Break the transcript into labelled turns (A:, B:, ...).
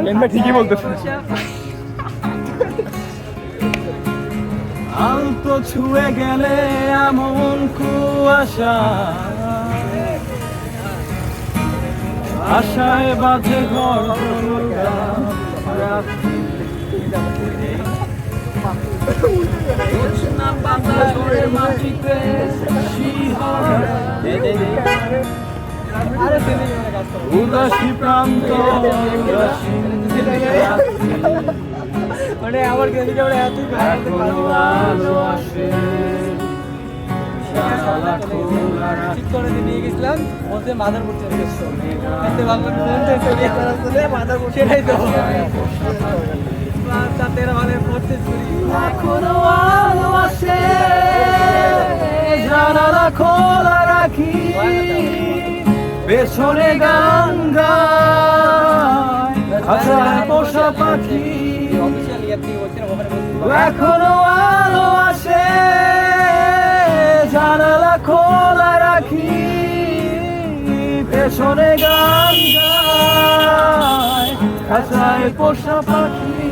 A: এমনি ঠিকই বলতেছে।
B: আলতো ছুঁয়ে গেলে এমন কুয়াশা, আশায় বাজে ঘর মাটিতে উদাসী প্রান্ত
A: মানে আমার গেলে এত
B: আলো আসে
A: ঠিক করে নিয়ে গেছিলাম বলতে মাদারপুর চলে গেছো এতে বাংলা মাদারপুর সেটাই তো তাদের মানে পড়তে চুরি
B: এখনো আলো আসে জানালা খোলা রাখি পেছনে গান গায় হাজার পোষা পাখি
A: অফিসিয়াল ইয়ার থেকে বলছিলাম ওখানে
B: এখনো আলো আসে জানালা খোলা রাখি পেছনে গান গায় খাঁচায় পোষা পাখি